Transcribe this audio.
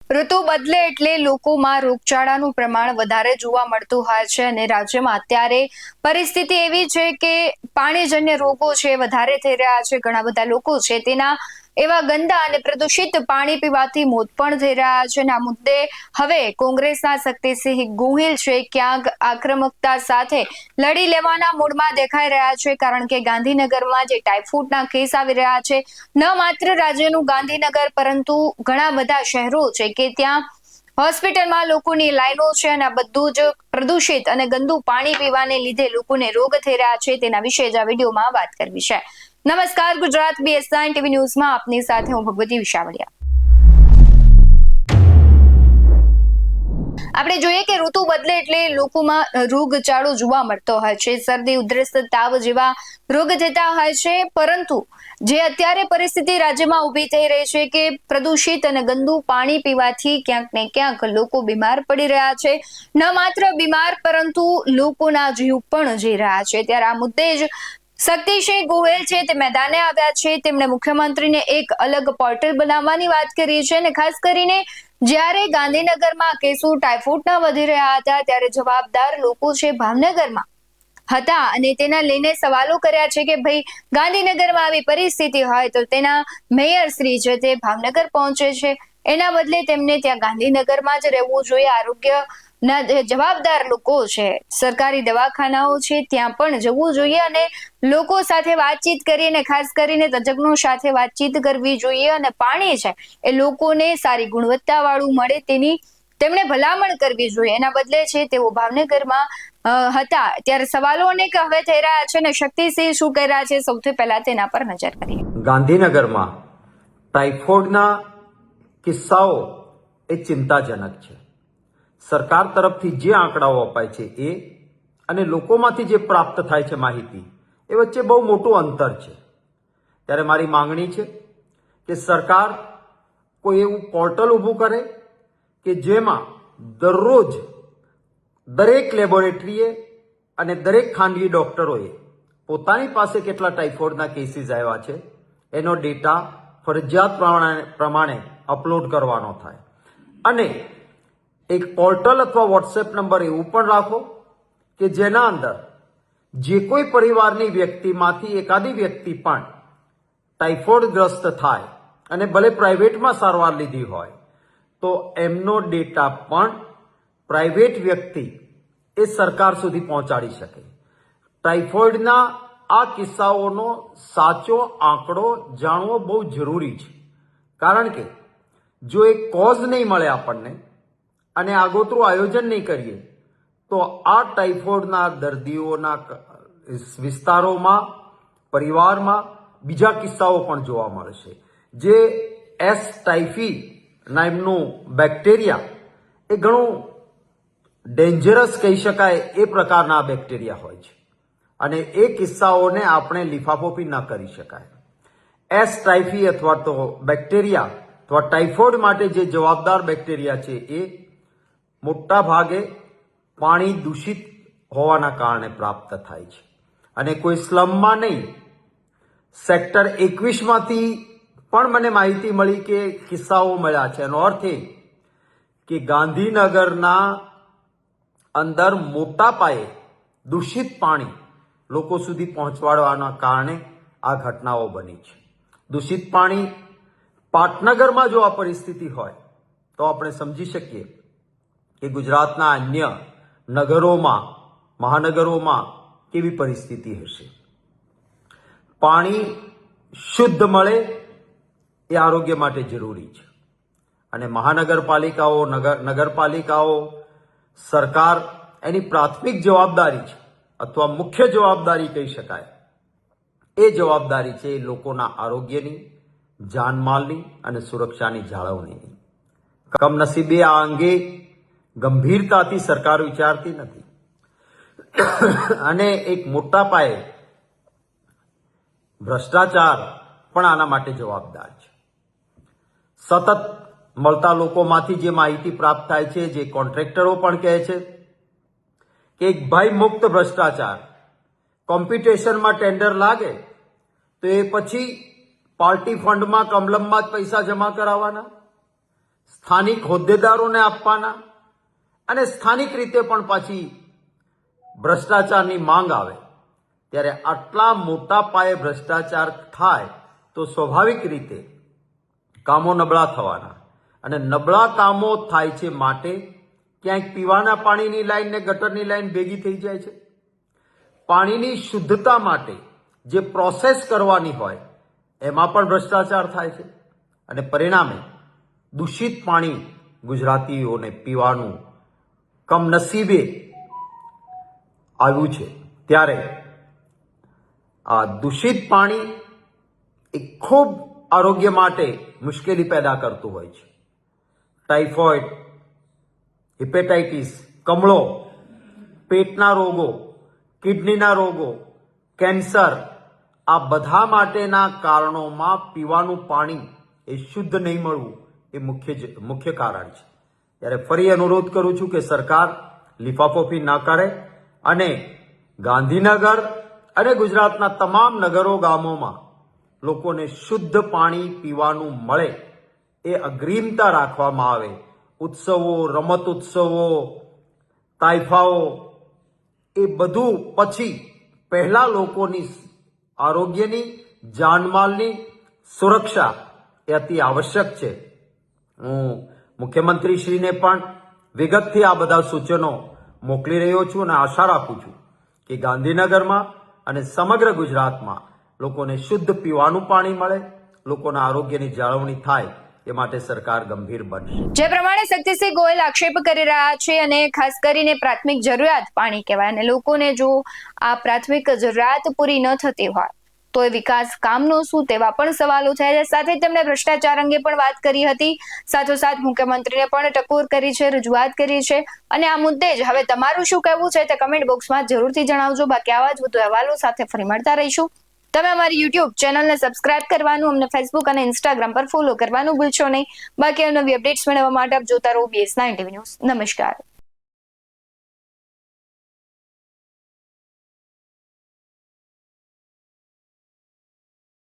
ઋતુ બદલે એટલે લોકોમાં રોગચાળાનું પ્રમાણ વધારે જોવા મળતું હોય છે અને રાજ્યમાં અત્યારે પરિસ્થિતિ એવી છે કે પાણીજન્ય રોગો છે વધારે થઈ રહ્યા છે. ઘણા બધા લોકો છે તેના એવા ગંદા અને પ્રદૂષિત પાણી પીવાથી મોત પણ થઈ રહ્યા છે અને આ મુદ્દે હવે કોંગ્રેસના શક્તિસિંહ ગોહિલ છે ક્યાંક આક્રમકતા સાથે લડી લેવાના મૂડમાં દેખાઈ રહ્યા છે, કારણ કે ગાંધીનગરમાં જે ટાઇફોઇડના કેસ આવી રહ્યા છે, ન માત્ર રાજ્યનું ગાંધીનગર પરંતુ ઘણા બધા શહેરો છે કે ત્યાં હોસ્પિટલમાં લોકોની લાઈનો છે અને આ બધું જ પ્રદૂષિત અને ગંદુ પાણી પીવાને લીધે લોકોને રોગ થઈ રહ્યા છે. તેના વિશે જ આ વિડીયોમાં વાત કરવી છે. નમસ્કાર, ગુજરાત BS9 TV ન્યૂઝમાં આપની સાથે હું ભગવતી વિશાવડિયા. આપણે જોઈએ કે ઋતુ બદલે એટલે લોકોમાં રોગચાળો જોવા મળતો હોય છે. શરદી, ઉધરસ, તાવ જેવા રોગ થતા હોય છે, પરંતુ જે અત્યારે પરિસ્થિતિ રાજ્યમાં ઊભી થઈ રહી છે કે પ્રદૂષિત અને ગંદુ પાણી પીવાથી ક્યાંક ને ક્યાંક લોકો બીમાર પડી રહ્યા છે. ન માત્ર બીમાર પરંતુ લોકોના જીવ પણ જઈ રહ્યા છે. ત્યારે આ મુદ્દે જ શક્તિસિંહ ગોહિલ છે તે મેદાને આવ્યા છે. તેમણે મુખ્યમંત્રીને એક અલગ પોર્ટલ બનાવવાની વાત કરી છે અને ખાસ કરીને જ્યારે ગાંધીનગરમાં કેસો ટાઇફોઇડના વધી રહ્યા હતા ત્યારે જવાબદાર લોકો છે ભાવનગરમાં હતા અને તેના લઈને સવાલો કર્યા છે કે ભાઈ ગાંધીનગરમાં આવી પરિસ્થિતિ હોય તો તેના મેયર શ્રી છે તે ભાવનગર પહોંચે છે, એના બદલે તેમને ત્યાં ગાંધીનગરમાં જ રહેવું જોઈએ. આરોગ્યના જે જવાબદાર લોકો છે, સરકારી દવાખાનાઓ છે ત્યાં પણ જવું જોઈએ અને લોકો સાથે વાતચીત કરીને ખાસ કરીને તજજ્ઞો સાથે વાતચીત કરવી જોઈએ અને પાણી છે એ લોકોને સારી ગુણવત્તા વાળું મળે તેની તેમણે ભલામણ કરવી જોઈએ. એના બદલે છે તેઓ ભાવનગરમાં હતા ત્યારે સવાલો અનેક હવે થઈ રહ્યા છે અને શક્તિસિંહ શું કહી રહ્યા છે સૌથી પહેલા તેના પર નજર કરીએ. ગાંધીનગરમાં ટાઇફોઇડના કિસ્સાઓ એ ચિંતાજનક છે. સરકાર તરફથી જે આંકડાઓ અપાય છે એ અને લોકોમાંથી જે પ્રાપ્ત થાય છે માહિતી, એ વચ્ચે બહુ મોટું અંતર છે. ત્યારે મારી માંગણી છે કે સરકાર કોઈ એવું પોર્ટલ ઊભું કરે કે જેમાં દરરોજ દરેક લેબોરેટરીએ અને દરેક ખાનગી ડોક્ટરોએ પોતાની પાસે કેટલા ટાઇફોઇડના કેસીસ આવ્યા છે એનો ડેટા ફરજિયાત પ્રમાણે અપલોડ કરવાનો થાય. અને એક પોર્ટલ અથવા વોટ્સએપ નંબર એવું પણ રાખો કે જેના અંદર જે કોઈ પરિવારની વ્યક્તિમાંથી એકાદી વ્યક્તિ પણ ટાઇફોઇડગ્રસ્ત થાય અને ભલે પ્રાઇવેટમાં સારવાર લીધી હોય તો એમનો ડેટા પણ પ્રાઇવેટ વ્યક્તિ એ સરકાર સુધી પહોંચાડી શકે. ટાઇફોઇડના આ કિસ્સાઓનો સાચો આંકડો જાણવો બહુ જરૂરી છે, કારણ કે જો એક કોઝ નહીં મળે આપણને અને આગોતરું આયોજન નહીં કરીએ તો આ ટાઇફોઇડના દર્દીઓના વિસ્તારોમાં પરિવારમાં બીજા કિસ્સાઓ પણ જોવા મળશે. જે એસ ટાઇફી નામનું બેક્ટેરિયા એ ઘણું ડેન્જરસ કહી શકાય એ પ્રકારના બેક્ટેરિયા હોય છે અને એ કિસ્સાઓને આપણે લિફાફોફી ન કરી શકાય. એસ ટાઇફી અથવા તો બેક્ટેરિયા અથવા ટાઇફોઇડ માટે જે જવાબદાર બેક્ટેરિયા છે એ મોટા ભાગે પાણી દૂષિત હોવાના કારણે પ્રાપ્ત થાય છે અને કોઈ સ્લમમાં નહીં, સેક્ટર 21માંથી પણ મને માહિતી મળી કે કિસ્સાઓ મળ્યા છે. એનો અર્થ એ કે ગાંધીનગરના અંદર મોટા પાયે દૂષિત પાણી લોકો સુધી પહોંચવાડવાના કારણે આ ઘટનાઓ બની છે. દૂષિત પાણી પાટનગરમાં જો આ પરિસ્થિતિ હોય તો આપણે સમજી શકીએ કે ગુજરાતના અન્ય નગરોમાં, મહાનગરોમાં કેવી પરિસ્થિતિ હશે. પાણી શુદ્ધ મળે એ આરોગ્ય માટે જરૂરી છે અને મહાનગરપાલિકાઓ, નગરપાલિકાઓ, સરકાર એની પ્રાથમિક જવાબદારી છે અથવા મુખ્ય જવાબદારી કહી શકાય એ જવાબદારી છે લોકોના આરોગ્યની, જાનમાલની અને સુરક્ષાની જાળવણીની. કમનસીબે આ અંગે ગંભીરતાથી સરકાર વિચારતી નથી અને એક મોટા પાયે ભ્રષ્ટાચાર પણ આના માટે જવાબદાર છે. સતત મળતા લોકોમાંથી જે માહિતી પ્રાપ્ત થાય છે, જે કોન્ટ્રાક્ટરો પણ કહે છે કે એક ભય મુક્ત ભ્રષ્ટાચાર, કોમ્પિટિશનમાં ટેન્ડર લાગે તો એ પછી પાર્ટી ફંડમાં કમલમમાં જ પૈસા જમા કરાવવાના, સ્થાનિક હોદ્દેદારોને આપવાના અને સ્થાનિક રીતે પણ પાછી ભ્રષ્ટાચારની માંગ આવે ત્યારે આટલા મોટા પાયે ભ્રષ્ટાચાર થાય તો સ્વાભાવિક રીતે કામો નબળા થવાના અને નબળા કામો થાય છે માટે ક્યાંક પીવાના પાણીની લાઈન ને ગટરની લાઈન ભેગી થઈ જાય છે. પાણીની શુદ્ધતા માટે જે પ્રોસેસ કરવાની હોય એમાં પણ ભ્રષ્ટાચાર થાય છે અને પરિણામે દૂષિત પાણી ગુજરાતીઓને પીવાનું કમનસીબે આવ્યું છે. ત્યારે આ દૂષિત પાણી એ ખૂબ આરોગ્ય માટે મુશ્કેલી પેદા કરતું હોય છે. ટાઇફોઇડ, હિપેટાઇટિસ, કમળો, પેટના રોગો, કિડનીના રોગો, કેન્સર, આ બધા માટેના કારણોમાં પીવાનું પાણી એ શુદ્ધ નહીં મળવું એ મુખ્ય કારણ છે. ત્યારે ફરી અનુરોધ કરું છું કે સરકાર લીફાફોફી ના કરે અને ગાંધીનગર અને ગુજરાતના તમામ નગરો ગામોમાં લોકોને શુદ્ધ પાણી પીવાનું મળે એ અગ્રિમતા રાખવામાં આવે. ઉત્સવો, રમત ઉત્સવો, તાઇફાઓ એ બધું પછી પહેલા લોકોની આરોગ્યની, જાનમાલની સુરક્ષા એ અતિ આવશ્યક છે. હું મુખ્યમંત્રીશ્રીને પણ વિગતથી આ બધા સૂચનો મોકલી રહ્યો છું અને આશા રાખું છું કે ગાંધીનગરમાં અને સમગ્ર ગુજરાતમાં લોકોને શુદ્ધ પીવાનું પાણી મળે, લોકોના આરોગ્યની જાળવણી થાય એ માટે સરકાર ગંભીર બનશે. જે પ્રમાણે શક્તિસિંહ ગોયલ આક્ષેપ કરી રહ્યા છે અને ખાસ કરીને પ્રાથમિક જરૂરિયાત પાણી કહેવાય અને લોકોને જો આ પ્રાથમિક જરૂરિયાત પૂરી ન થતી હોય તો એ વિકાસ કામનો શું તેવા પણ સવાલો થયા છે. સાથે તેમણે ભ્રષ્ટાચાર અંગે પણ વાત કરી હતી. સાથોસાથ મુખ્યમંત્રીને પણ ટકોર કરી છે, રજૂઆત કરી છે અને આ મુદ્દે જ હવે તમારું શું કહેવું છે તે કમેન્ટ બોક્સમાં જરૂરથી જણાવજો. બાકી આવા જ વધુ અહેવાલો સાથે ફરી મળતા રહીશું. તમે અમારી યુટ્યુબ ચેનલને સબસ્ક્રાઇબ કરવાનું, અમને ફેસબુક અને ઇન્સ્ટાગ્રામ પર ફોલો કરવાનું ભૂલશો નહીં. બાકી નવી અપડેટ્સ મેળવવા માટે આપ જોતા રહો BS9 TV ન્યૂઝ. નમસ્કાર.